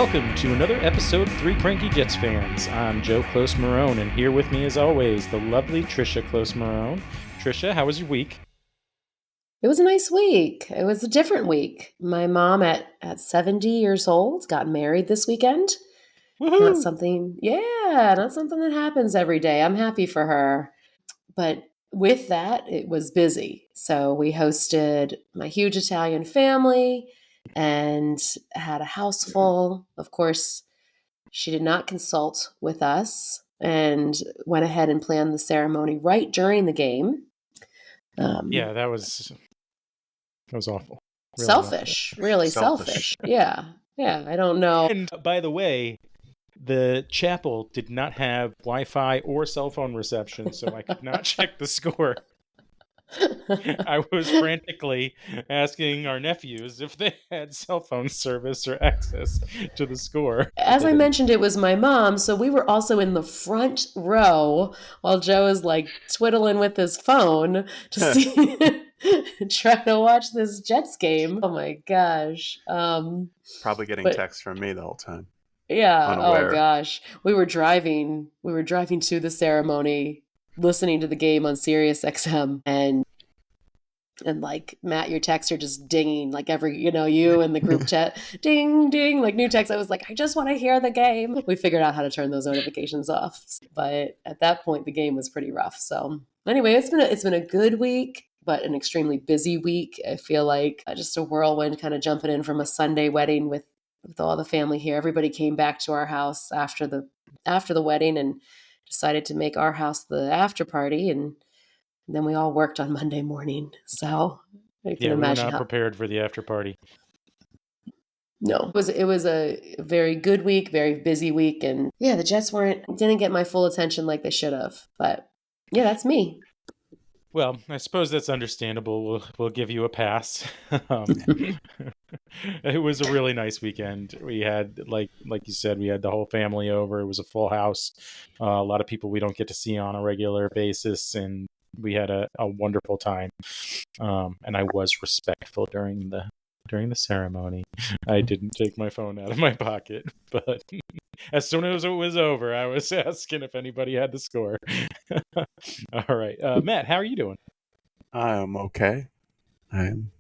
Welcome to another episode of Three Cranky Jets Fans. I'm Joe Close Marone, and here with me as always, the lovely Trisha Close Marone. Trisha, how was your week? It was a nice week. It was a different week. My mom at 70 years old got married this weekend. Woohoo! Not something that happens every day. I'm happy for her. But with that, it was busy. So we hosted my huge Italian family and had a house full. Of course, she did not consult with us and went ahead and planned the ceremony right during the game. Yeah, that was awful. Really selfish, awful. Really selfish. Yeah, I don't know. And by the way, the chapel did not have Wi-Fi or cell phone reception, so I could not check the score. I was frantically asking our nephews if they had cell phone service or access to the score. As I mentioned, it was my mom, so we were also in the front row while Joe is like twiddling with his phone to see, trying to watch this Jets game. Oh my gosh! Probably getting texts from me the whole time. Yeah. Unaware. Oh gosh, we were driving to the ceremony, listening to the game on Sirius XM, and like Matt, your texts are just dinging like every, you and the group chat, ding, ding, like new text. I was like, I just want to hear the game. We figured out how to turn those notifications off. But at that point, the game was pretty rough. So anyway, it's been a good week, but an extremely busy week. I feel like just a whirlwind kind of jumping in from a Sunday wedding with all the family here. Everybody came back to our house after the wedding and decided to make our house the after party, and then we all worked on Monday morning. So I can imagine we were not prepared for the after party. No, it was a very good week, very busy week, and yeah, the Jets didn't get my full attention like they should have. But yeah, that's me. Well, I suppose that's understandable. We'll give you a pass. It was a really nice weekend. We had, like you said, we had the whole family over. It was a full house. A lot of people we don't get to see on a regular basis, and we had a wonderful time. And I was respectful during the ceremony. I didn't take my phone out of my pocket, but as soon as it was over, I was asking if anybody had the score. All right. Matt, how are you doing? I'm okay. I'm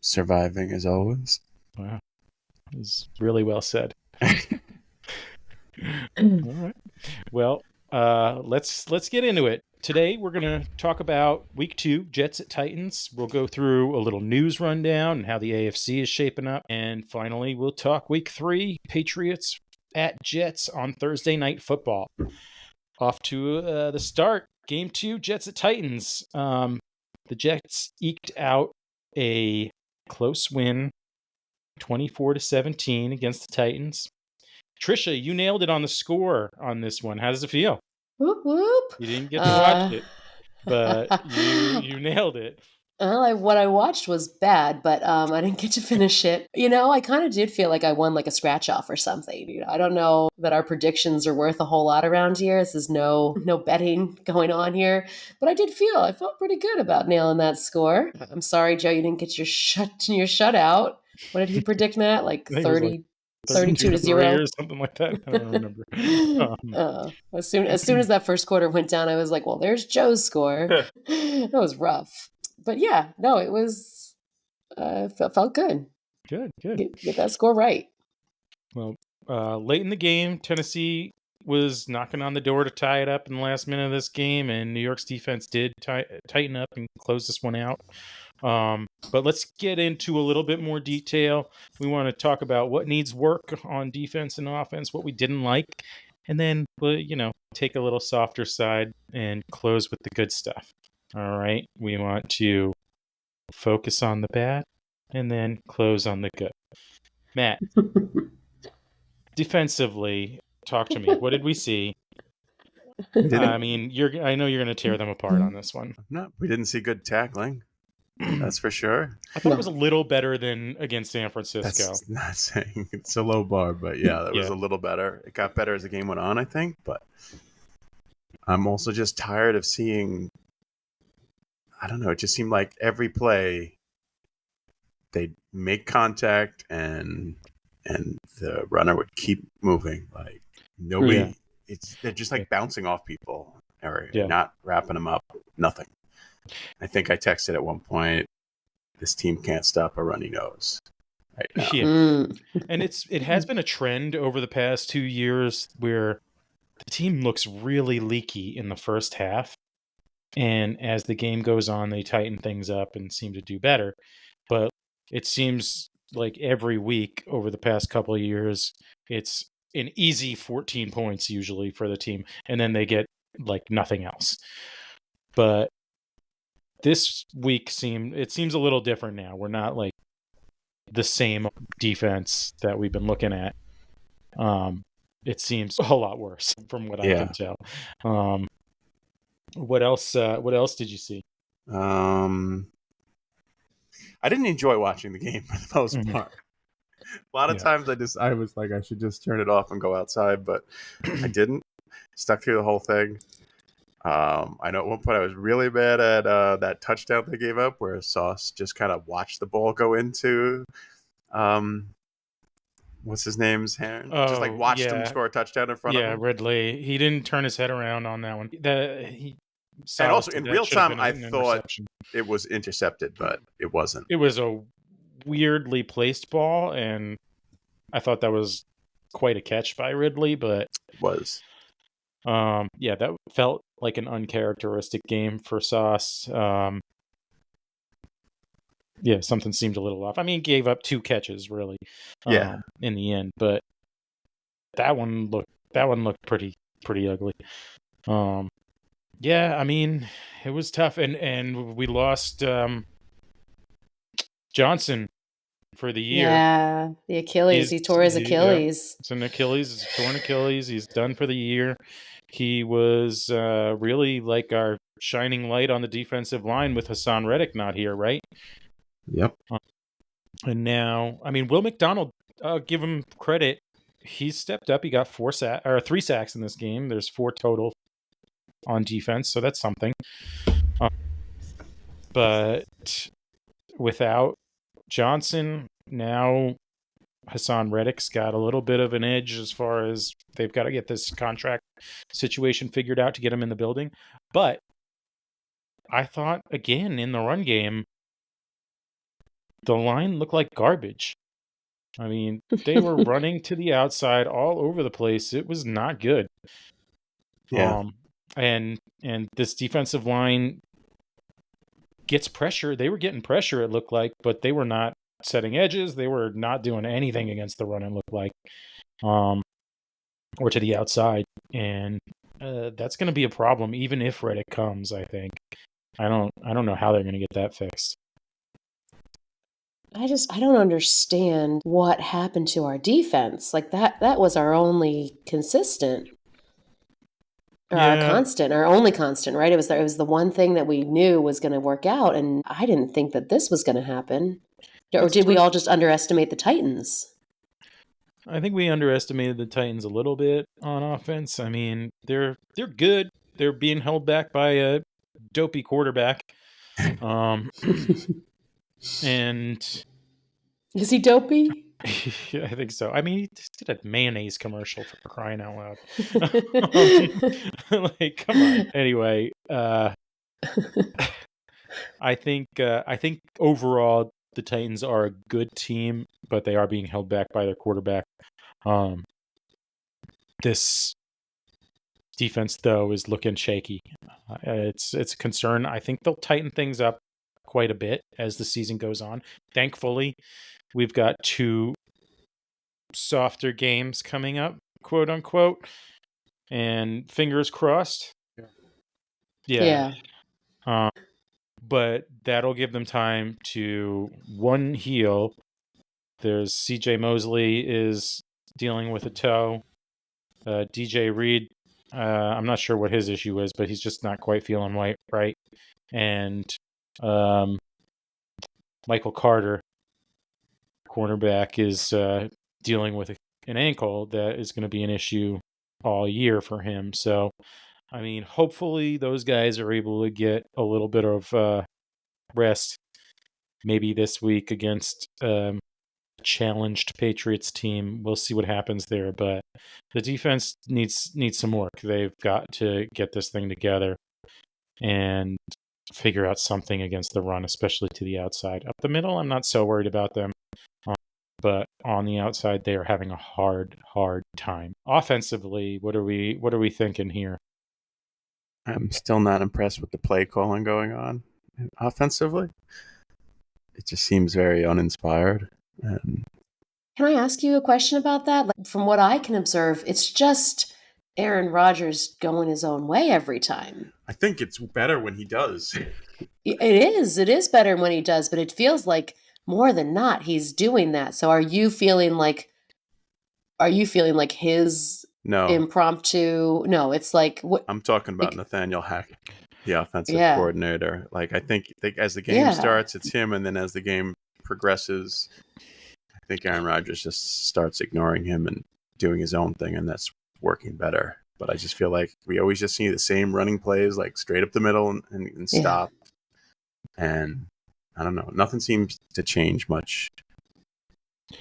surviving as always. Wow. It was really well said. All right. Well, let's get into it. Today, we're going to talk about Week 2, Jets at Titans. We'll go through a little news rundown and how the AFC is shaping up. And finally, we'll talk Week 3, Patriots at Jets on Thursday Night Football. Off to the start. Game 2, Jets at Titans. The Jets eked out a close win, 24-17 against the Titans. Trisha, you nailed it on the score on this one. How does it feel? Whoop, whoop. You didn't get to watch it, but you nailed it. Well, what I watched was bad, but I didn't get to finish it. I kind of did feel like I won like a scratch off or something. I don't know that our predictions are worth a whole lot around here. This is no betting going on here, but I felt pretty good about nailing that score. I'm sorry, Joe, you didn't get your shutout. What did he predict, Matt? Like 30. 32-0 or something like that. I don't remember. As soon as that first quarter went down, I was like, well, there's Joe's score. That was rough. But yeah, no, it was felt good. Good. Get that score right. Well, late in the game, Tennessee was knocking on the door to tie it up in the last minute of this game, and New York's defense did tighten up and close this one out. But let's get into a little bit more detail. We want to talk about what needs work on defense and offense, what we didn't like, and then we'll, take a little softer side and close with the good stuff. All right. We want to focus on the bad and then close on the good. Matt, defensively, talk to me. What did we see? I mean, I know you're going to tear them apart on this one. No, we didn't see good tackling. That's for sure. I thought it was a little better than against San Francisco. That's not saying it's a low bar, but yeah, that was a little better. It got better as the game went on, I think, but I'm also just tired of seeing, I don't know, it just seemed like every play they'd make contact and and the runner would keep moving. Like nobody, they're just like bouncing off people or not wrapping them up. Nothing. I think I texted at one point, this team can't stop a runny nose right now. Yeah. And it has been a trend over the past 2 years where the team looks really leaky in the first half. And as the game goes on, they tighten things up and seem to do better. But it seems like every week over the past couple of years, it's an easy 14 points usually for the team. And then they get like nothing else. But this week seems a little different now. We're not like the same defense that we've been looking at. It seems a lot worse from what I can tell. What else did you see? I didn't enjoy watching the game for the most part. A lot of times I was like, I should just turn it off and go outside, but I didn't. Stuck through the whole thing. I know at one point I was really mad at that touchdown they gave up where Sauce just kind of watched the ball go into what's his name's hand? Just like watched him score a touchdown in front of him. Yeah, Ridley. He didn't turn his head around on that one. And also in real time, I thought it was intercepted, but it wasn't. It was a weirdly placed ball, and I thought that was quite a catch by Ridley, but it was. That felt like an uncharacteristic game for Sauce. Something seemed a little off. I mean, gave up 2 catches really. In the end, but that one looked pretty ugly. I mean, it was tough, and we lost Johnson for the year. Yeah, the Achilles. He tore his Achilles. It's an Achilles. It's a torn Achilles. He's done for the year. He was really like our shining light on the defensive line with Hassan Reddick not here, right? Yep. And now, I mean, Will McDonald, I'll give him credit. He stepped up. He got 3 sacks in this game. There's 4 total on defense, so that's something. But without Johnson, now Hassan Reddick's got a little bit of an edge as far as they've got to get this contract situation figured out to get him in the building. But I thought, again, in the run game, the line looked like garbage. I mean, they were running to the outside all over the place. It was not good. Yeah. And this defensive line gets pressure. They were getting pressure, it looked like, but they were not setting edges. They were not doing anything against the run, it looked like, or to the outside. And that's going to be a problem, even if Reddick comes, I think. I don't know how they're going to get that fixed. I don't understand what happened to our defense. Like that was our only consistent. Or our constant, our only constant, right? It was the one thing that we knew was going to work out, and I didn't think that this was going to happen. Or did we all just underestimate the Titans? I think we underestimated the Titans a little bit on offense. I mean, they're good. They're being held back by a dopey quarterback. And is he dopey? Yeah, I think so. I mean, he just did a mayonnaise commercial for crying out loud. Like, come on. Anyway, I think overall the Titans are a good team, but they are being held back by their quarterback. This defense, though, is looking shaky. It's a concern. I think they'll tighten things up quite a bit as the season goes on. Thankfully, we've got 2 softer games coming up, quote unquote, and fingers crossed. Yeah. But that'll give them time to heal. There's CJ Mosley is dealing with a toe. DJ Reed, I'm not sure what his issue is, but he's just not quite feeling right. And Michael Carter, cornerback, is dealing with an ankle that is going to be an issue all year for him. So, I mean, hopefully those guys are able to get a little bit of rest, maybe this week against challenged Patriots team. We'll see what happens there, but the defense needs some work. They've got to get this thing together and figure out something against the run, especially to the outside. Up the middle, I'm not so worried about them, but on the outside, they are having a hard time. Offensively, what are we thinking here? I'm still not impressed with the play calling going on offensively. It just seems very uninspired. And can I ask you a question about that? Like, from what I can observe, it's just Aaron Rodgers going his own way every time. I think it's better when he does. It is better when he does, but it feels like more than not he's doing that. So are you feeling like his impromptu? No, it's like I'm talking about Nathaniel Hackett, the offensive coordinator. Like I think as the game starts, it's him, and then as the game progresses, I think Aaron Rodgers just starts ignoring him and doing his own thing, and that's working better. But I just feel like we always just see the same running plays, like straight up the middle and stop. And I don't know, nothing seems to change much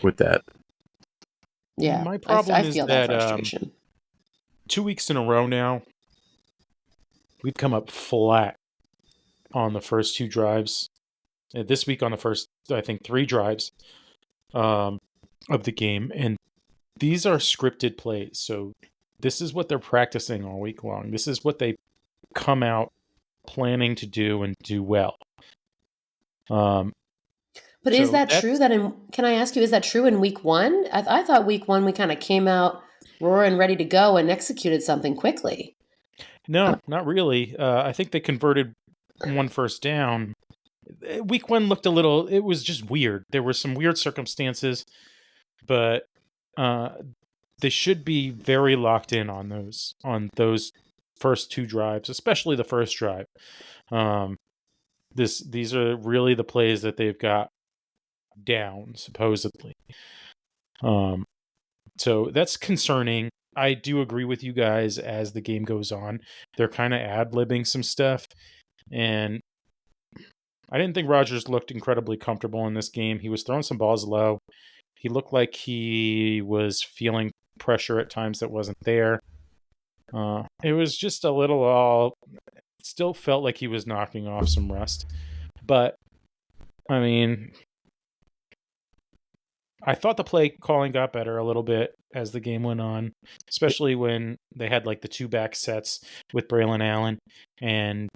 with that. Yeah, my problem is feel that frustration. 2 weeks in a row now, we've come up flat on the first 2 drives. This week on the first, I think, 3 drives of the game. And these are scripted plays. So this is what they're practicing all week long. This is what they come out planning to do and do well. But is that true? Can I ask you, is that true in week 1? I thought week 1 we kind of came out roaring, ready to go, and executed something quickly. No, not really. I think they converted 1 first down. Week 1 looked it was just weird. There were some weird circumstances, but they should be very locked in on those first 2 drives, especially the first drive. These are really the plays that they've got down, supposedly. So that's concerning. I do agree with you guys as the game goes on. They're kind of ad-libbing some stuff, and I didn't think Rodgers looked incredibly comfortable in this game. He was throwing some balls low. He looked like he was feeling pressure at times that wasn't there. It was just a little still felt like he was knocking off some rust. But, I mean, I thought the play calling got better a little bit as the game went on, especially when they had like the 2 back sets with Braelon Allen and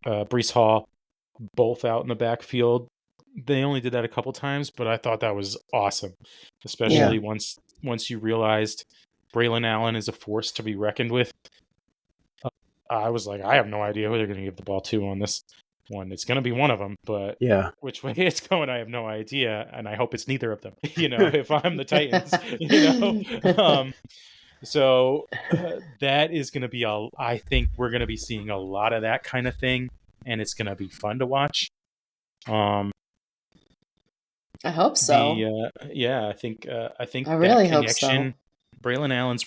Breece Hall both out in the backfield. They only did that a couple times, but I thought that was awesome, especially once you realized Braelon Allen is a force to be reckoned with. I was like, I have no idea who they're going to give the ball to on this one. It's going to be one of them, but which way it's going, I have no idea, and I hope it's neither of them. If I'm the Titans, So that is going to be I think we're going to be seeing a lot of that kind of thing, and it's going to be fun to watch. I hope so. I think I really hope so. Braelon Allen's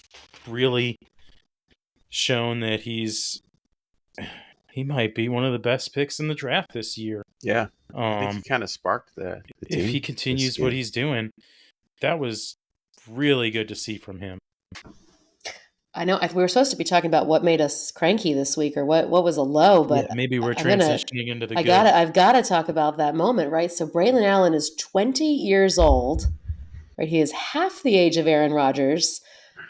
really shown that he might be one of the best picks in the draft this year. Yeah. I think he kind of sparked the team. If he continues what he's doing, that was really good to see from him. I know we were supposed to be talking about what made us cranky this week, or what was a low, but maybe we're transitioning into the good. I've got to talk about that moment, right? So Braelon Allen is 20 years old, right? He is half the age of Aaron Rodgers.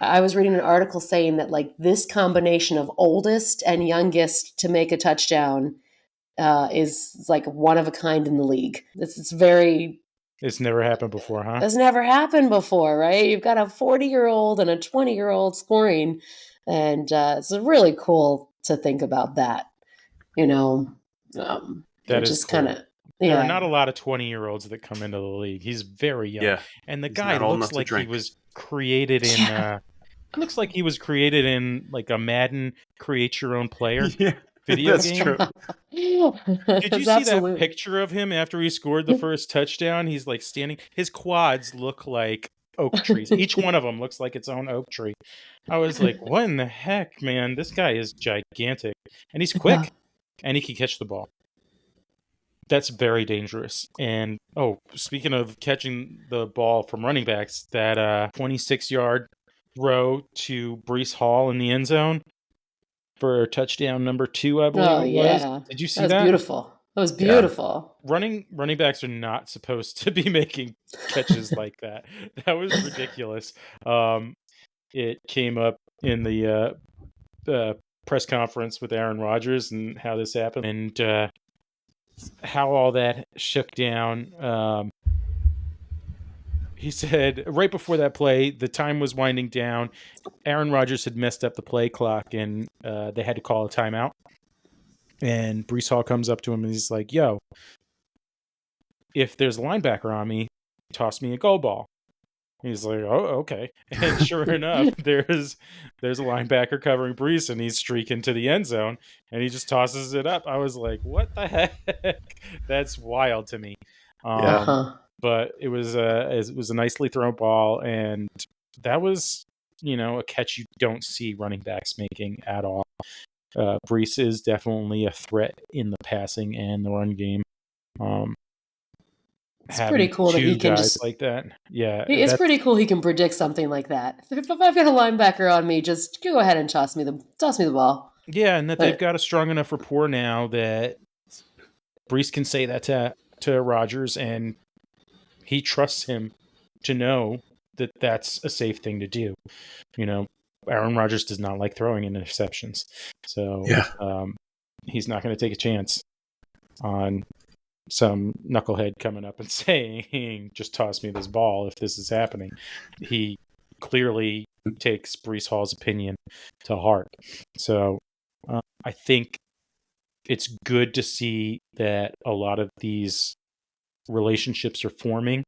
I was reading an article saying that like this combination of oldest and youngest to make a touchdown is like one of a kind in the league. It's never happened before, huh? It's never happened before, right? You've got a 40-year-old and a 20-year-old scoring, and it's really cool to think about that. That is cool. kind of. There are not a lot of 20-year-olds that come into the league. He's very young, and the guy looks like he was created in. Looks like he was created in like a Madden create your own player video game. True. Did you see that picture of him after he scored the first touchdown? He's like standing. His quads look like oak trees. Each one of them looks like its own oak tree. I was like, what in the heck, man? This guy is gigantic, and he's quick, and he can catch the ball. That's very dangerous. And, speaking of catching the ball from running backs, that 26-yard throw to Breece Hall in the end zone for touchdown number 2, I believe it was. Yeah. Did you see that? Was beautiful. That was beautiful. Yeah. Running backs are not supposed to be making catches like that. That was ridiculous. It came up in the press conference with Aaron Rodgers and how this happened and how all that shook down. He said right before that play, the time was winding down. Aaron Rodgers had messed up the play clock, and they had to call a timeout. And Breece Hall comes up to him, and he's like, yo, if there's a linebacker on me, toss me a goal ball. He's like, oh, okay. And sure enough, there's a linebacker covering Breece, and he's streaking to the end zone, and he just tosses it up. I was like, what the heck? That's wild to me. But it was a nicely thrown ball, and that was, a catch you don't see running backs making at all. Breece is definitely a threat in the passing and the run game. It's pretty cool that he can just like that. Yeah, it's pretty cool. He can predict something like that. If I've got a linebacker on me, just go ahead and toss me the ball. Yeah, and that they've got a strong enough rapport now that Breece can say that to Rodgers, and he trusts him to know that that's a safe thing to do. Aaron Rodgers does not like throwing interceptions, so he's not going to take a chance on some knucklehead coming up and saying, just toss me this ball if this is happening. He clearly takes Breece Hall's opinion to heart. So I think it's good to see that a lot of these relationships are forming.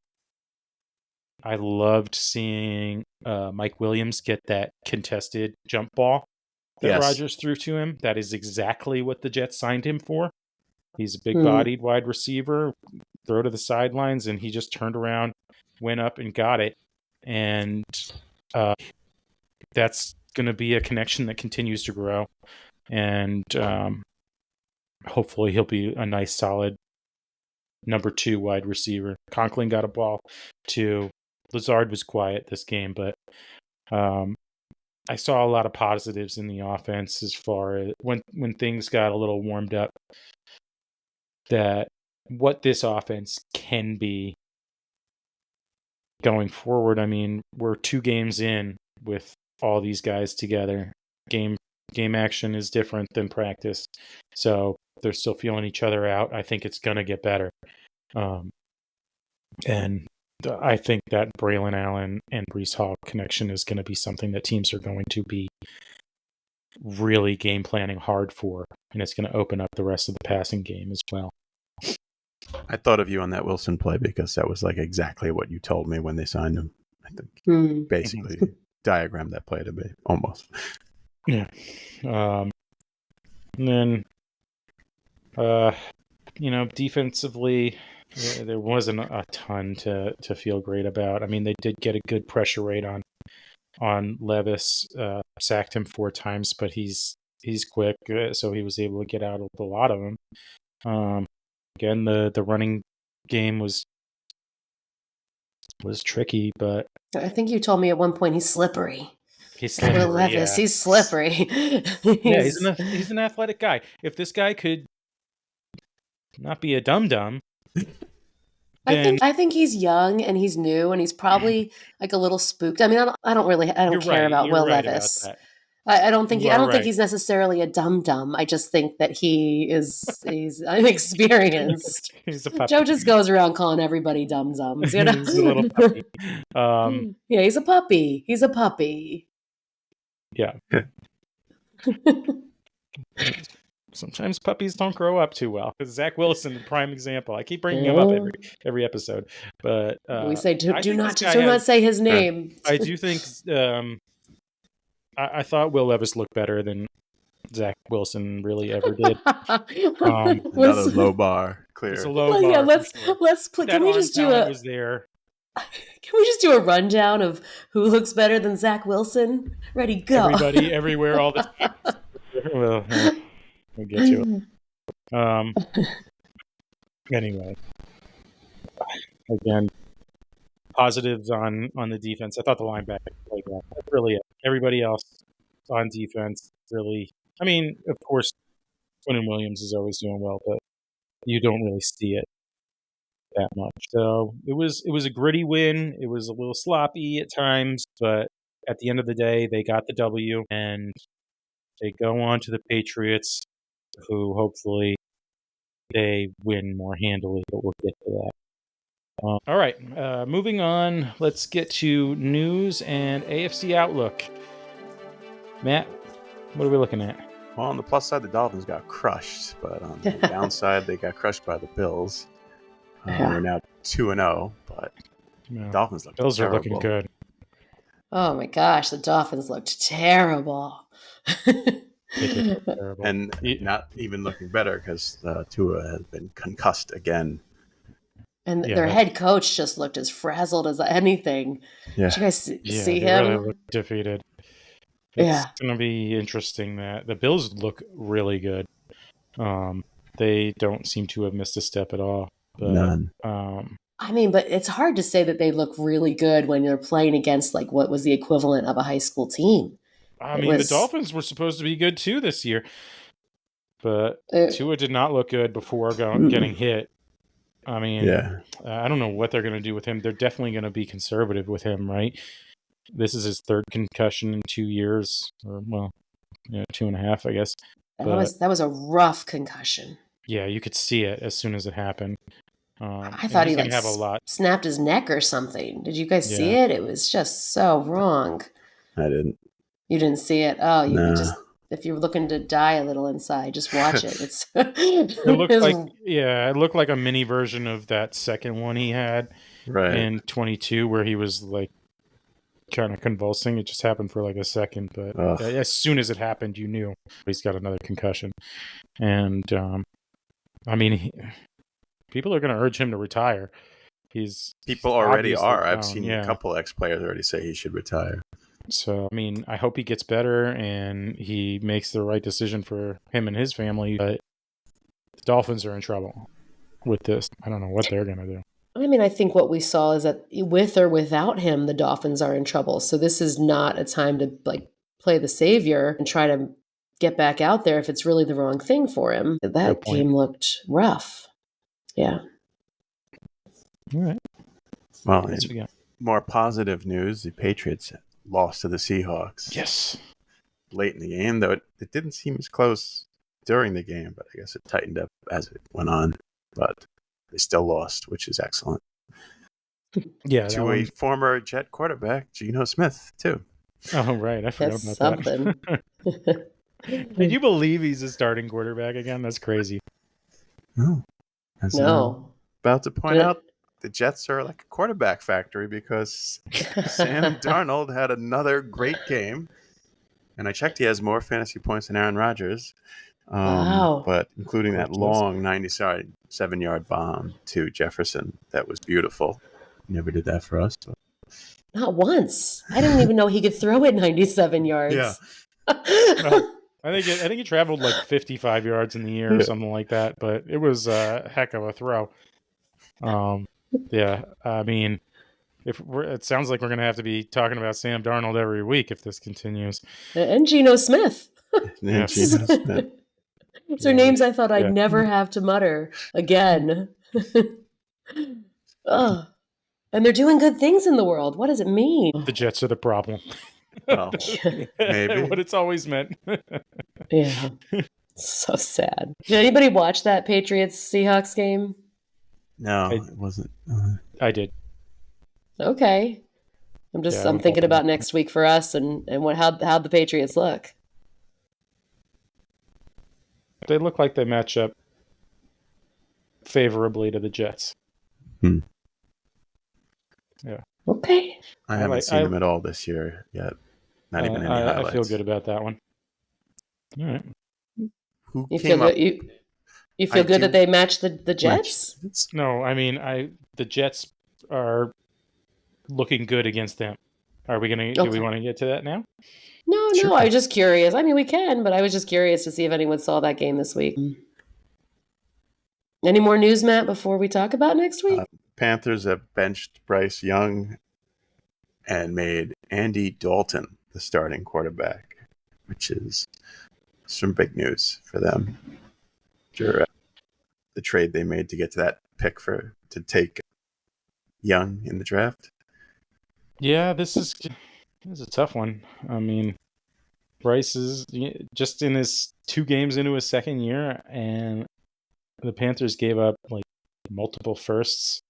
I loved seeing Mike Williams get that contested jump ball that Rodgers threw to him. That is exactly what the Jets signed him for. He's a big-bodied wide receiver, throw to the sidelines, and he just turned around, went up, and got it. And that's going to be a connection that continues to grow. And hopefully he'll be a nice, solid number 2 wide receiver. Conklin got a ball, too. Lazard was quiet this game, but I saw a lot of positives in the offense as far as when things got a little warmed up. That what this offense can be going forward. I mean, we're 2 games in with all these guys together. Game action is different than practice, so they're still feeling each other out. I think it's gonna get better, and I think that Braelon Allen and Breece Hall connection is going to be something that teams are going to be really game planning hard for, and it's going to open up the rest of the passing game as well. I thought of you on that Wilson play because that was like exactly what you told me when they signed him. I think basically diagrammed that play to me almost. Yeah. And then, defensively, there wasn't a ton to feel great about. I mean, they did get a good pressure rate on Levis, sacked him 4 times, but he's quick, so he was able to get out of a lot of them. Again, the running game was tricky, but I think you told me at one point he's slippery. He's slippery. Levis, he's slippery. He's an athletic guy. If this guy could not be a dum-dum, I think he's young and he's new and he's probably like a little spooked. I mean, I don't care about Will Levis. I don't think he's necessarily a dum-dum. I just think that he's inexperienced. He's a puppy. Joe just goes around calling everybody dum-dums, He's a little puppy. Yeah, he's a puppy. He's a puppy. Yeah. Sometimes puppies don't grow up too well. Because Zach Wilson, prime example. I keep bringing him up every episode, but we say do not say his name. I do think I thought Will Levis looked better than Zach Wilson really ever did. Another low bar, clear. It's a low bar. Yeah, let's put. Can we just do was there. Can we just do a rundown of who looks better than Zach Wilson? Ready, go. Everybody, everywhere, all the time. Well, we'll get to it. Anyway, again, positives on the defense. I thought the linebacker played well. That's really it. Everybody else on defense really. I mean, of course, Quinn Williams is always doing well, but you don't really see it that much. So it was a gritty win. It was a little sloppy at times, but at the end of the day, they got the W, and they go on to the Patriots, who hopefully they win more handily, but we'll get to that. All right, moving on. Let's get to news and AFC Outlook. Matt, what are we looking at? Well, on the plus side, the Dolphins got crushed, but on the downside, they got crushed by the Bills. We're now 2-0, but Dolphins look Bills terrible. Are looking good. Oh my gosh, the Dolphins looked terrible. Terrible. And not even looking better because Tua has been concussed again. And their head coach just looked as frazzled as anything. Yeah. Did you guys see they him? really looked defeated. It's going to be interesting that the Bills look really good. They don't seem to have missed a step at all. But, None. I mean, but it's hard to say that they look really good when they're playing against like what was the equivalent of a high school team. The Dolphins were supposed to be good too this year, but Tua did not look good before getting hit. I mean, I don't know what they're going to do with him. They're definitely going to be conservative with him, right? This is his third concussion in 2 years, or 2.5, I guess. That was a rough concussion. Yeah, you could see it as soon as it happened. I thought he have a lot. Snapped his neck or something. Did you guys see it? It was just so wrong. I didn't. You didn't see it? Oh, just if you're looking to die a little inside, just watch it. It looked like a mini version of that second one he had in 22, where he was like kind of convulsing. It just happened for like a second, but as soon as it happened, you knew he's got another concussion. And people are going to urge him to retire. People already are. I've seen a couple ex-players already say he should retire. So, I hope he gets better and he makes the right decision for him and his family. But the Dolphins are in trouble with this. I don't know what they're going to do. I think what we saw is that with or without him, the Dolphins are in trouble. So this is not a time to play the savior and try to get back out there if it's really the wrong thing for him. That game looked rough. Yeah. All right. Well, more positive news, the Patriots lost to the Seahawks. Yes. Late in the game, though it didn't seem as close during the game, but I guess it tightened up as it went on. But they still lost, which is excellent. Yeah. To a former Jet quarterback, Geno Smith, too. Oh, right. I forgot about that. Can you believe he's a starting quarterback again? That's crazy. No. No. About to point out, the Jets are like a quarterback factory because Sam Darnold had another great game. And I checked, he has more fantasy points than Aaron Rodgers. Wow. But including that long 97-yard bomb to Jefferson. That was beautiful. Never did that for us. But. Not once. I didn't even know he could throw it 97 yards. Yeah. I think he traveled like 55 yards in the air or something like that, but it was a heck of a throw. It sounds like we're going to have to be talking about Sam Darnold every week if this continues. And Geno Smith. Geno Smith. Those are names I thought I'd never have to mutter again. And they're doing good things in the world. What does it mean? The Jets are the problem. Well, maybe. What it's always meant. Yeah. So sad. Did anybody watch that Patriots-Seahawks game? No, it wasn't. I did. Okay. I'm thinking about next week for us and how'd the Patriots look? They look like they match up favorably to the Jets. Yeah. Okay. I haven't seen them at all this year yet. Not even any highlights. I feel good about that one. All right. You feel good that they matched the Jets? No, the Jets are looking good against them. Are we gonna? Do we want to get to that now? No. Sure. I was just curious. We can, but I was just curious to see if anyone saw that game this week. Any more news, Matt, before we talk about next week? Panthers have benched Bryce Young and made Andy Dalton the starting quarterback, which is some big news for them. Sure, the trade they made to get to that pick to take Young in the draft. Yeah, this is a tough one. I mean, Bryce is just in his 2 games into his second year, and the Panthers gave up like multiple firsts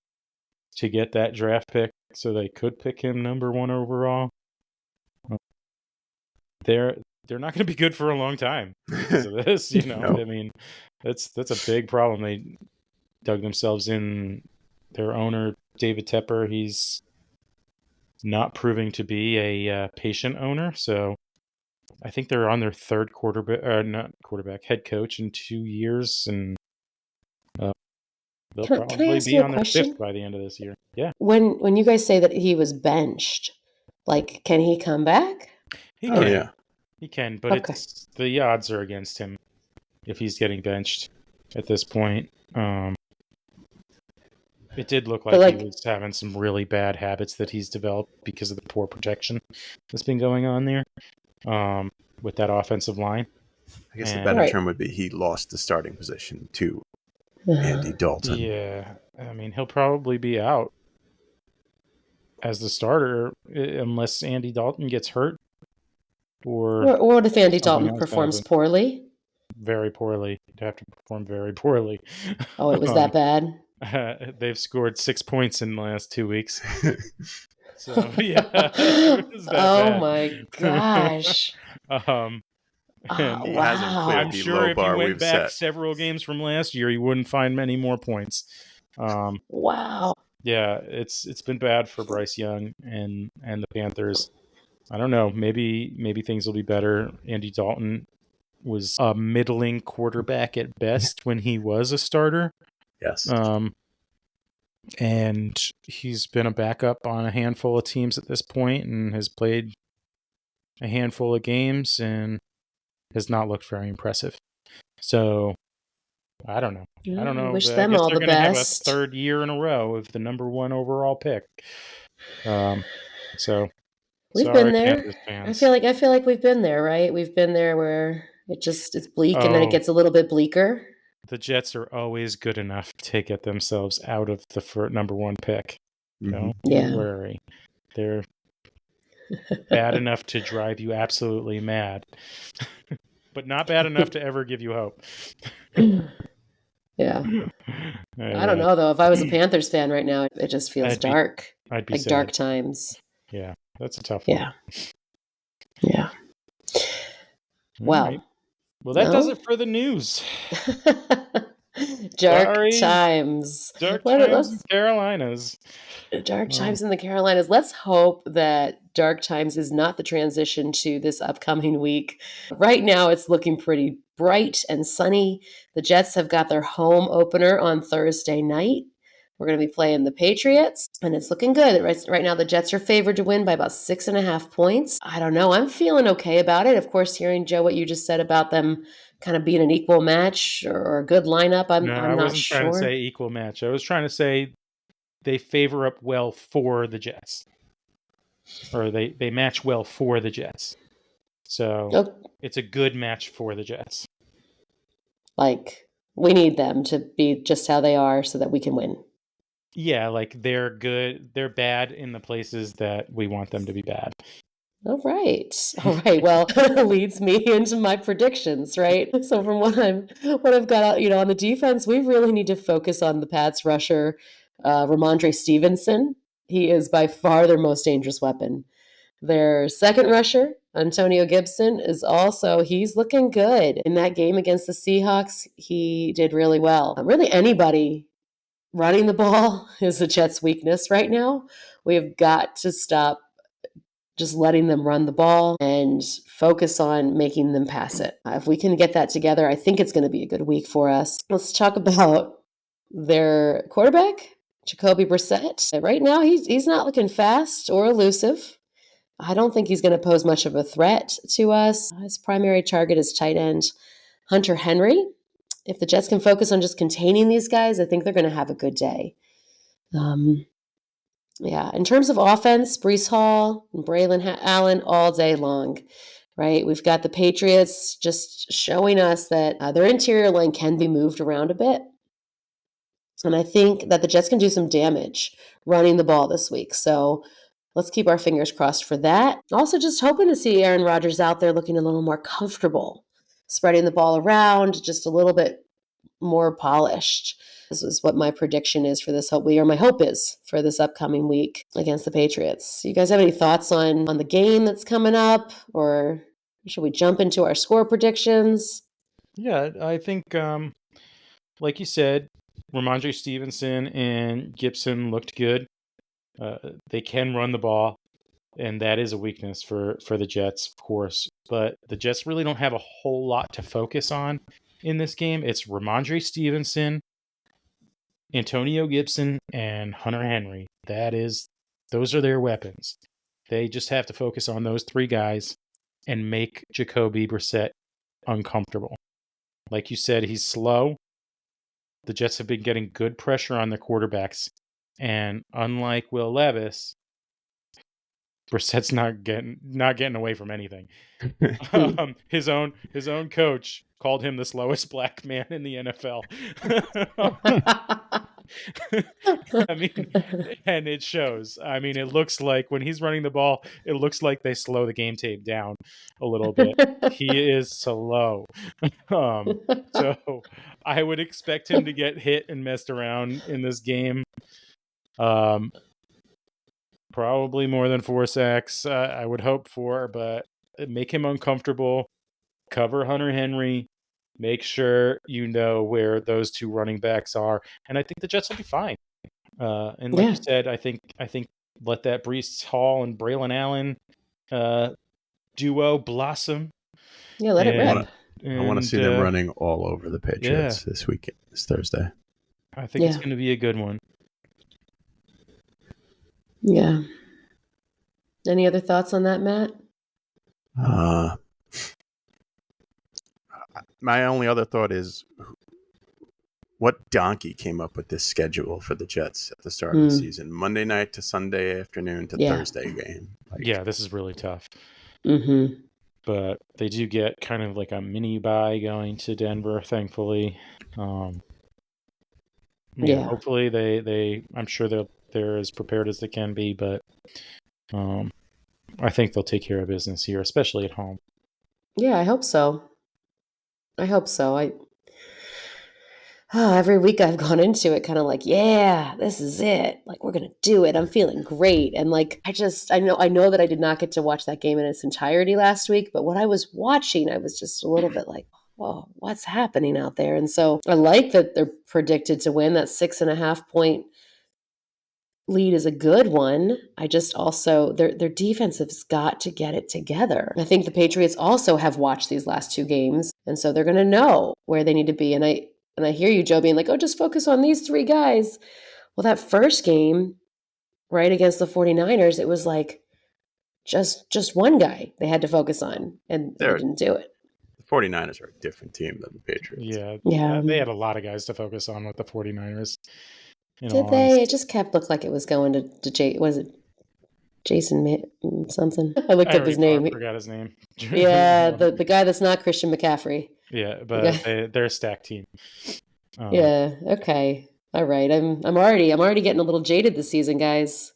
to get that draft pick so they could pick him number 1 overall. They're not going to be good for a long time because of this, you know. No. I mean, that's a big problem. They dug themselves in. Their owner, David Tepper, he's not proving to be a patient owner. So I think they're on their 3rd head coach in 2 years, and they'll probably be on their 5th by the end of this year. Yeah. When you guys say that he was benched, like, can he come back? He can. Oh, yeah. He can, but the odds are against him if he's getting benched at this point. It did look like he was having some really bad habits that he's developed because of the poor protection that's been going on there with that offensive line. I guess the better term would be he lost the starting position to Andy Dalton. Yeah. I mean, he'll probably be out as the starter unless Andy Dalton gets hurt. Or what if Andy Dalton performs poorly? Very poorly. He'd have to perform very poorly. Oh, it was that bad? They've scored 6 points in the last 2 weeks. So, yeah. It was that bad. My gosh. He hasn't cleared I'm the sure low if bar you went we've back set. several games from last year, you wouldn't find many more points. Wow. Yeah, it's been bad for Bryce Young and the Panthers. I don't know. Maybe things will be better. Andy Dalton was a middling quarterback at best when he was a starter. Yes. And he's been a backup on a handful of teams at this point and has played a handful of games and has not looked very impressive. So I don't know. I don't know. Wish them all the best. Have a 3rd year in a row of the number 1 overall pick. So we've been there. I feel like we've been there, right? We've been there where it's bleak and then it gets a little bit bleaker. The Jets are always good enough to get themselves out of the number 1 pick. Don't worry. They're bad enough to drive you absolutely mad, but not bad enough to ever give you hope. Yeah. I don't know, though. If I was a Panthers fan right now, it just feels dark. I'd be like sad. Dark times. Yeah, that's a tough one. Yeah. Wow. Right. Well, that does it for the news. Dark times. Dark times in Carolinas. Dark times in the Carolinas. Let's hope that dark times is not the transition to this upcoming week. Right now, it's looking pretty bright and sunny. The Jets have got their home opener on Thursday night. We're going to be playing the Patriots, and it's looking good. Right now, the Jets are favored to win by about 6.5 points. I don't know. I'm feeling okay about it. Of course, hearing, Joe, what you just said about them kind of being an equal match or a good lineup, I'm not sure. I wasn't trying to say equal match. I was trying to say they favor up well for the Jets. Or they match well for the Jets. So It's a good match for the Jets. Like, we need them to be just how they are so that we can win. Yeah, like they're good. They're bad in the places that we want them to be bad. All right. Well, leads me into my predictions, right? So from what I've got, on the defense, we really need to focus on the Pats rusher, Ramondre Stevenson. He is by far their most dangerous weapon. Their second rusher, Antonio Gibson, he's looking good. In that game against the Seahawks, he did really well. Really, anybody running the ball is the Jets' weakness right now. We have got to stop just letting them run the ball and focus on making them pass it. If we can get that together, I think it's going to be a good week for us. Let's talk about their quarterback, Jacoby Brissett. Right now, he's not looking fast or elusive. I don't think he's going to pose much of a threat to us. His primary target is tight end Hunter Henry. if the Jets can focus on just containing these guys, I think they're going to have a good day. Yeah, in terms of offense, Breece Hall and Braelon Allen all day long, right? We've got the Patriots just showing us that their interior line can be moved around a bit. And I think that the Jets can do some damage running the ball this week. So let's keep our fingers crossed for that. Also, just hoping to see Aaron Rodgers out there looking a little more comfortable, spreading the ball around, just a little bit more polished. This is what my prediction is for this week, or my hope is for this upcoming week against the Patriots. You guys have any thoughts on the game that's coming up, or should we jump into our score predictions? Yeah, I think, like you said, Ramondre Stevenson and Gibson looked good. They can run the ball, and that is a weakness for the Jets, of course. But the Jets really don't have a whole lot to focus on in this game. It's Ramondre Stevenson, Antonio Gibson, and Hunter Henry. Those are their weapons. They just have to focus on those three guys and make Jacoby Brissett uncomfortable. Like you said, he's slow. The Jets have been getting good pressure on their quarterbacks. And unlike Will Levis, Brissett's not getting away from anything. His own coach called him the slowest black man in the NFL. I mean, and it shows. I mean, it looks like when he's running the ball, it looks like they slow the game tape down a little bit. He is slow. So I would expect him to get hit and messed around in this game. Probably more than 4 sacks, I would hope for, but make him uncomfortable. Cover Hunter Henry. Make sure you know where those two running backs are, and I think the Jets will be fine. And like you said, I think let that Breece Hall and Braelon Allen duo blossom. Yeah, let it rip. I want to see them running all over the Patriots this weekend, this Thursday. I think it's going to be a good one. Yeah. Any other thoughts on that, Matt? My only other thought is, what donkey came up with this schedule for the Jets at the start of the season? Monday night to Sunday afternoon to Thursday game. This is really tough. Mm-hmm. But they do get kind of like a mini bye going to Denver, thankfully. Hopefully they I'm sure they're as prepared as they can be, but I think they'll take care of business here, especially at home. Yeah, I hope so. Every week I've gone into it kind of like, yeah, this is it. Like, we're going to do it. I'm feeling great. And like, I know that I did not get to watch that game in its entirety last week, but when I was watching, I was just a little bit like, whoa, what's happening out there? And so I like that they're predicted to win. That 6.5 point lead is a good one. I just also, their defense has got to get it together. I think the Patriots also have watched these last two games, and so they're going to know where they need to be. And I hear you, Joe, being like, oh, just focus on these three guys. Well, that first game, right, against the 49ers, it was like just one guy they had to focus on, and they didn't do it. The 49ers are a different team than the Patriots. Yeah. They had a lot of guys to focus on with the 49ers. Did they? It just kept looked like it was going to was it Jason something? I looked up his name. I forgot his name. Yeah, the guy that's not Christian McCaffrey. Yeah, but they're a stacked team. Yeah. Okay. All right. I'm already getting a little jaded this season, guys.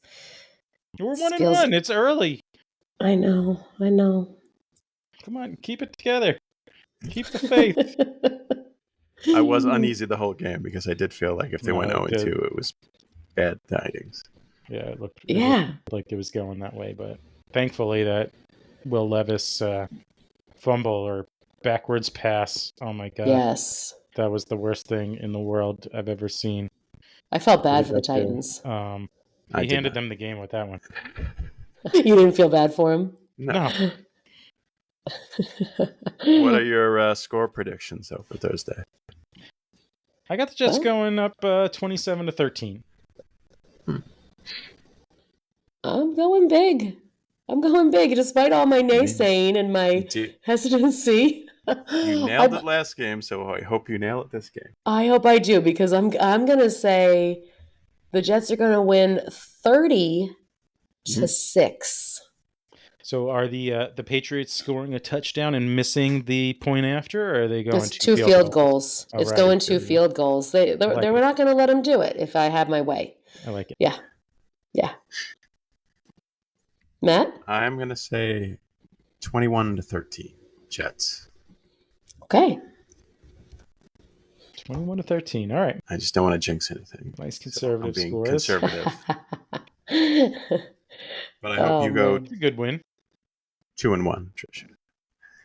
We're 1-1. It's early. I know. Come on, keep it together. Keep the faith. I was uneasy the whole game because I did feel like if they went 0-2, it was bad tidings. Yeah, it looked like it was going that way, but thankfully that Will Levis fumble or backwards pass, oh my God. Yes. That was the worst thing in the world I've ever seen. I felt bad for the Titans. He handed them the game with that one. You didn't feel bad for him? No. What are your score predictions, though, for Thursday? I got the Jets going up 27-13. I'm going big. Despite all my naysaying and my hesitancy. You nailed it last game, so I hope you nail it this game. I hope I do, because I'm going to say the Jets are going to win 30-6. So are the Patriots scoring a touchdown and missing the point after, or are they going It's two field goals? It's right. going two field goals. They were not going to let them do it if I had my way. I like it. Yeah. Matt? I'm going to say 21-13 Jets. Okay. 21-13. All right. I just don't want to jinx anything. Nice conservative so I'm being scores. Conservative. But I hope you go. It's a good win. 2-1, Trisha.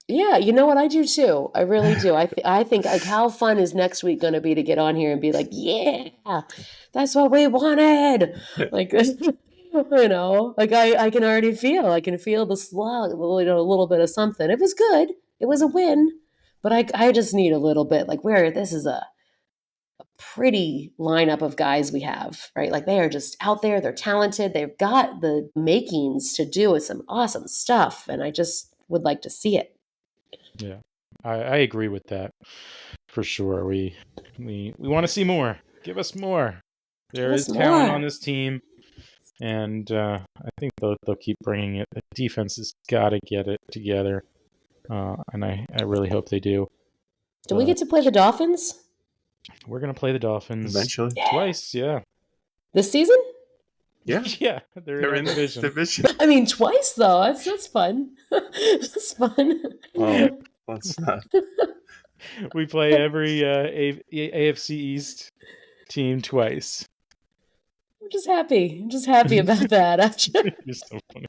Yeah, you know what? I do too. I really do. I think, like, how fun is next week going to be to get on here and be like, yeah, that's what we wanted. Like, you know, like I can already feel. I can feel the slug, a little bit of something. It was good. It was a win. But I just need a little bit, like, where this is a pretty lineup of guys we have, right? Like, they are just out there. They're talented. They've got the makings to do some awesome stuff. And I just would like to see it. Yeah, I agree with that for sure. We want to see more. Give us more. There is talent on this team, and I think they'll keep bringing it. The defense has got to get it together, and I really hope they do. Do we get to play the Dolphins? We're going to play the Dolphins eventually twice. Yeah, this season. Yeah, yeah, they're in the division. I mean, twice though. That's fun. That's fun. Well, let's not. We play every AFC East team twice. I'm just happy. About that. You're so funny.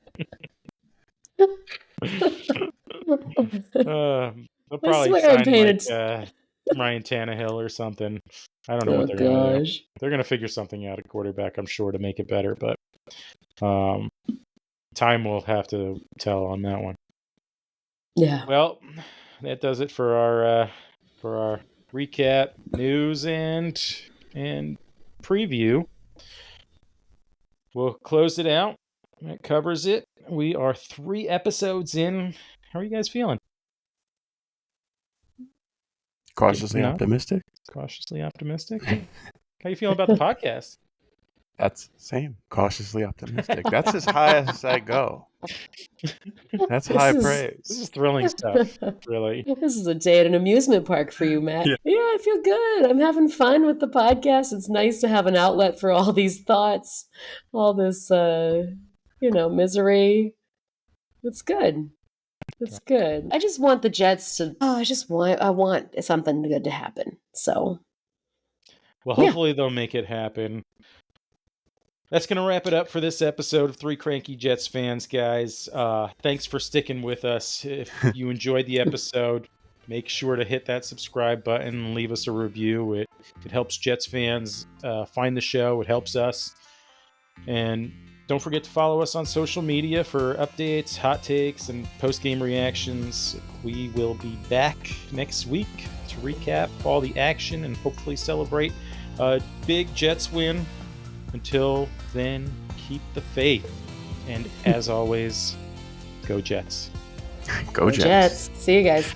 They'll probably sign Ryan Tannehill or something. I don't know what they're going to do. They're going to figure something out at quarterback, I'm sure, to make it better. But time will have to tell on that one. Yeah. Well, that does it for our recap, news, and preview. We'll close it out. That covers it. We are 3 episodes in. How are you guys feeling? Cautiously optimistic. Cautiously optimistic. How you feeling about the podcast? That's same. Cautiously optimistic. That's as high as I go. That's high praise. This is thrilling stuff, really. This is a day at an amusement park for you, Matt. Yeah, I feel good. I'm having fun with the podcast. It's nice to have an outlet for all these thoughts, all this, misery. It's good. It's good. I just want the Jets to. I want something good to happen. So. Well, hopefully they'll make it happen. That's going to wrap it up for this episode of Three Cranky Jets Fans, guys. Thanks for sticking with us. If you enjoyed the episode, make sure to hit that subscribe button and leave us a review. It helps Jets fans find the show. It helps us. And don't forget to follow us on social media for updates, hot takes, and post-game reactions. We will be back next week to recap all the action and hopefully celebrate a big Jets win. Until then, keep the faith. And as always, go Jets. Go Jets. See you guys.